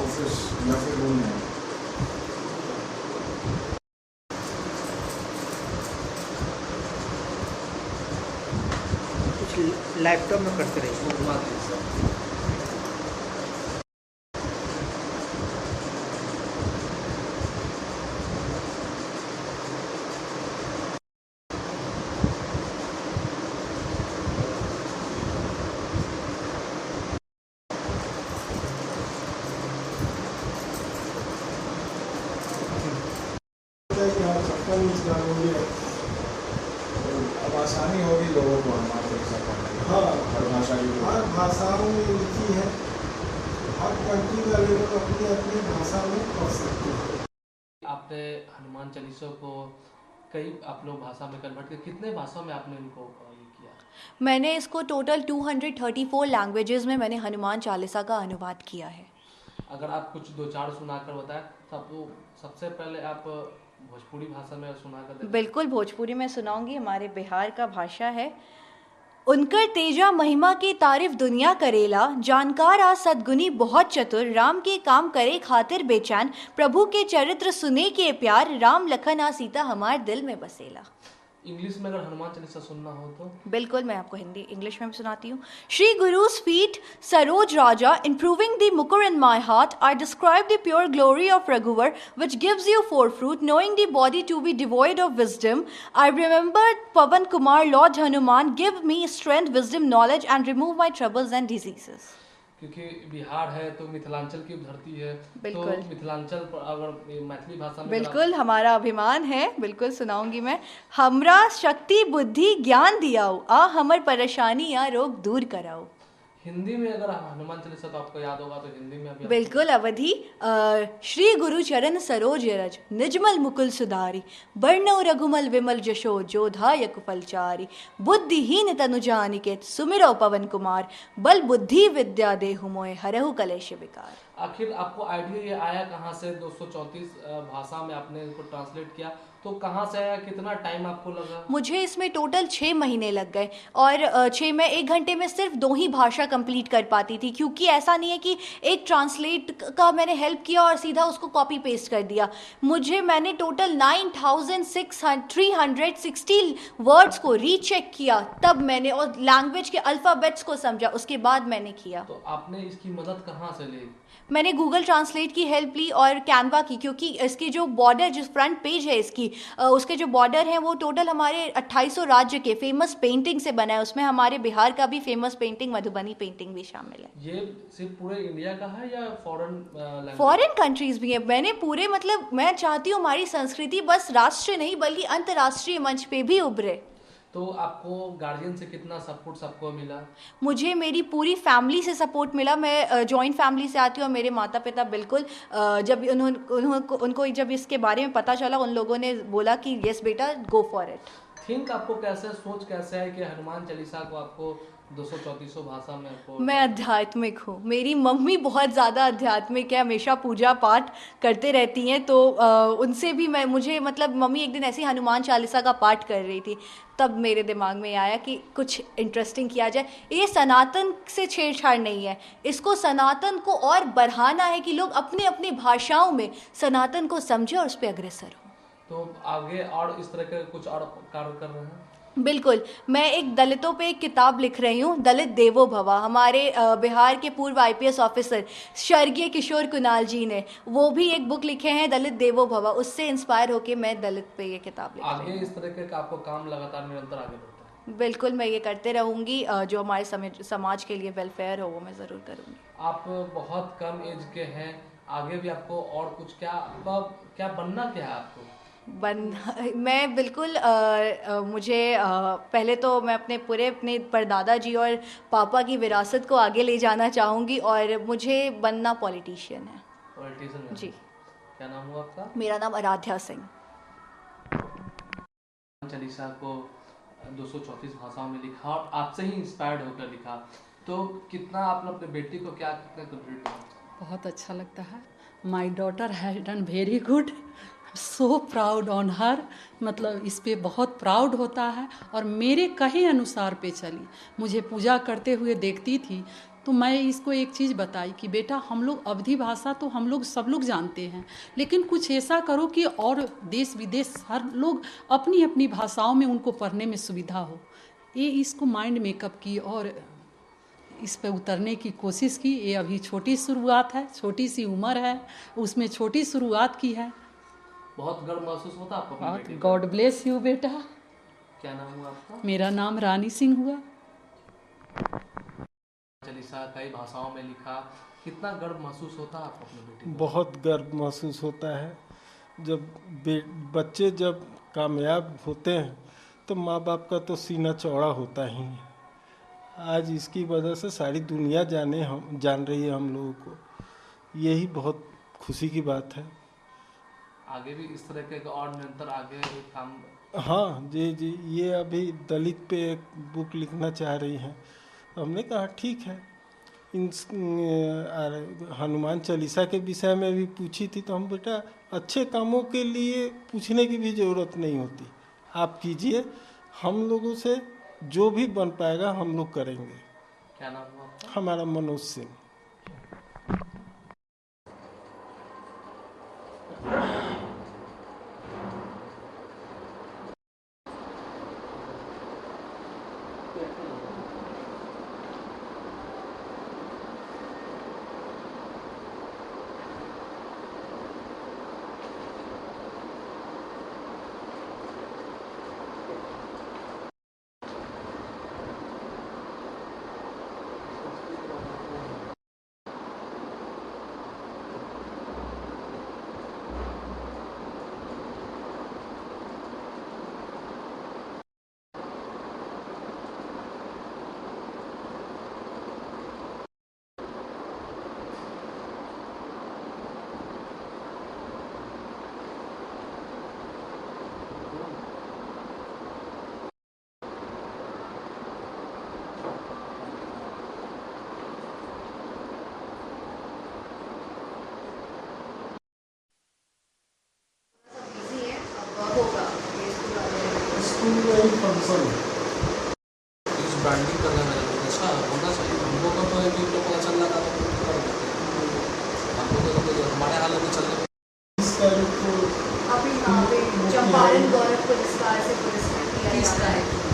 Office या फिर room है। कुछ लैपटॉप में करते रहिए। कि हाँ सबका यूज करेंगे, अब आसानी होगी लोगों को हनुमान चालीसा पढ़ने की। हाँ, हर भाषा की हर भाषाओं में लिखी है, हर कंट्री का लोग अपनी अपनी भाषा में पढ़ सकते हैं। आपने हनुमान चालीसा को कई आप लोग भाषा में कन्वर्ट किया, कितने भाषा में आपने इनको ये किया? मैंने इसको टोटल 234 लैंग्वेजेस में मैंने हनुमान चालीसा का अनुवाद किया है। अगर आप कुछ दो चार सुनाकर बताएं तो सबसे पहले आप भोजपुरी भाषा में सुनाकर दें। बिल्कुल भोजपुरी में सुनाऊंगी, हमारे बिहार का भाषा है। उनकर तेजा महिमा की तारीफ दुनिया करेला, जानकार आ सदगुनी बहुत चतुर, राम के काम करे खातिर बेचैन, प्रभु के चरित्र सुने के प्यार, राम लखन आ सीता हमार दिल में बसेला। इंग्लिश में अगर हनुमान चालीसा सुनना हो तो? बिल्कुल, मैं आपको हिंदी इंग्लिश में भी सुनाती हूँ। Shri गुरु's feet Saroj Raja, improving the mukur in my heart, I describe the pure glory of Raghuvar, which gives you forefruit, knowing the body to be devoid of wisdom. I remembered Pavan Kumar, Lord Hanuman, give me strength, wisdom, knowledge, and remove my troubles and diseases. क्योंकि बिहार है तो मिथिलांचल की धरती है, तो मिथिलांचल पर अगर मैथिली भाषा में बिल्कुल हमारा अभिमान है, बिल्कुल सुनाऊंगी मैं। हमरा शक्ति बुद्धि ज्ञान दियाओ, आ हमर परेशानी या रोग दूर कराओ। हिंदी में अगर हनुमान चालीसा तो आपको याद होगा, तो हिंदी में अभी बिल्कुल अवधि। श्री गुरु चरण सरोज रज, निजमल मुकुल सुधारी, बरनौ रघुमल विमल जशो, जोधायक फलचारी, बुद्धिहीन तनु जानिकेत, सुमिरो पवन कुमार, बल बुद्धि विद्या देहु मोय, हरहु कलेश विकार। आखिर आपको आइडिया ये आया कहाँ से? 234 भाषा में आपने इसको ट्रांसलेट किया, तो कहाँ से आया, कितना टाइम आपको लगा? मुझे इसमें टोटल 6 महीने लग गए, और 6 में 1 घंटे में सिर्फ 2 ही भाषा कंप्लीट कर पाती थी, क्योंकि ऐसा नहीं है कि एक ट्रांसलेट का मैंने हेल्प किया और सीधा उसको कॉपी पेस्ट कर दिया। मैंने टोटल 9360 वर्ड्स को रीचेक किया, तब मैंने और लैंग्वेज के अल्फ़ाबेट्स को समझा, उसके बाद मैंने किया। तो आपने इसकी मदद कहाँ से ली? मैंने गूगल ट्रांसलेट की हेल्प ली और कैनवा की, क्योंकि इसकी जो बॉर्डर, जो फ्रंट पेज है इसकी, उसके जो बॉर्डर हैं वो टोटल हमारे 2800 राज्य के फेमस पेंटिंग से बना है। उसमें हमारे बिहार का भी फेमस पेंटिंग, मधुबनी पेंटिंग भी शामिल है। ये सिर्फ पूरे इंडिया का है या फॉरेन कंट्रीज भी है? मैंने पूरे, मतलब मैं चाहती हूँ हमारी संस्कृति बस राष्ट्रीय नहीं बल्कि अंतर्राष्ट्रीय मंच पे भी उभरे। तो आपको गार्जियन से कितना सपोर्ट सबको मिला? मुझे मेरी पूरी फैमिली से सपोर्ट मिला। मैं जॉइंट फैमिली से आती हूँ और मेरे माता पिता बिल्कुल, जब उनको जब इसके बारे में पता चला, उन लोगों ने बोला कि यस बेटा, गो फॉर इट। थिंक आपको कैसे, सोच कैसे है कि हनुमान चालीसा को आपको 234 भाषा में आपको? मैं आध्यात्मिक हूँ, मेरी मम्मी बहुत ज़्यादा आध्यात्मिक है, हमेशा पूजा पाठ करते रहती हैं, तो उनसे भी मुझे मतलब मम्मी एक दिन ऐसी हनुमान चालीसा का पाठ कर रही थी, तब मेरे दिमाग में आया कि कुछ इंटरेस्टिंग किया जाए। ये सनातन से छेड़छाड़ नहीं है, इसको सनातन को और बढ़ाना है कि लोग अपनी अपनी भाषाओं में सनातन को समझे और उस पर अग्रसर हो। तो आगे और इस तरह के कुछ और कार्य कर रहे हैं? बिल्कुल, मैं एक दलितों पे एक किताब लिख रही हूँ, दलित देवो भवा। हमारे बिहार के पूर्व IPS ऑफिसर स्वर्गीय किशोर कुणाल जी ने वो भी एक बुक लिखे हैं, दलित देवो भवा। उससे इंस्पायर होके मैं दलित पे ये किताब लिख रही हूँ। आगे इस तरह के आपको काम लगातार निरंतर आगे बढ़ता है? बिल्कुल, मैं ये करते रहूँगी, जो हमारे समाज के लिए वेलफेयर हो वो मैं ज़रूर करूँगी। आप बहुत कम एज के हैं, आगे भी आपको और कुछ क्या बनना क्या है आपको? मैं बिल्कुल, मुझे पहले तो मैं अपने परदादा जी और पापा की विरासत को आगे ले जाना चाहूँगी, और मुझे बनना पॉलिटिशियन है। पॉलिटिशियन जी। क्या नाम हुआ आपका? मेरा नाम आराध्या सिंह। चालीसा को 234 भाषाओं में लिखा और आपसे ही इंस्पायर्ड होकर लिखा, तो कितना आपने अपने बेटी को क्या कितना कंट्रीब्यूट किया? बहुत अच्छा लगता है। My daughter has done very good, so proud on her, मतलब इस पे बहुत प्राउड होता है। और मेरे कहे अनुसार पे चली, मुझे पूजा करते हुए देखती थी तो मैं इसको एक चीज़ बताई कि बेटा हम लोग अवधी भाषा तो हम लोग सब लोग जानते हैं, लेकिन कुछ ऐसा करो कि और देश विदेश हर लोग अपनी अपनी भाषाओं में उनको पढ़ने में सुविधा हो। ये इसको माइंड मेकअप की और इस पे उतरने की कोशिश की। ये अभी छोटी शुरुआत है, छोटी सी उम्र है, उसमें छोटी शुरुआत की है। बहुत गर्व महसूस होता आपको अपनी बेटी पर? गॉड ब्लेस यू बेटा। क्या नाम हुआ आपका? मेरा नाम रानी सिंह हुआ। चालीसा कई भाषाओं में लिखा, कितना गर्व महसूस होता है आपको अपनी बेटी पर? बहुत गर्व महसूस होता है। जब बच्चे जब कामयाब होते हैं तो माँ बाप का तो सीना चौड़ा होता ही है। आज इसकी वजह से सारी दुनिया जान रही है हम लोगों को, यही बहुत खुशी की बात है। आगे भी इस तरह के और निरंतर आगे काम? हाँ जी जी, ये अभी दलित पे एक बुक लिखना चाह रही हैं। हमने कहा ठीक है। हनुमान चालीसा के विषय में भी पूछी थी तो हम बेटा अच्छे कामों के लिए पूछने की भी ज़रूरत नहीं होती, आप कीजिए, हम लोगों से जो भी बन पाएगा हम लोग करेंगे। क्या नाम हुआ आपका? हमारा मनोज सिंह। स्कूल में ही फंक्शन इस ब्रांडिंग करना मेरे को अच्छा होना चाहिए। हम लोग को तो एक लोग पता चल रहा था तो कर देते हैं। हम लोग तो हमारे हालत में चलने 20 तारीख को अभी यहाँ पे चंपारण गौरव पुरस्कार से पुरस्कृत किया जा रहा है।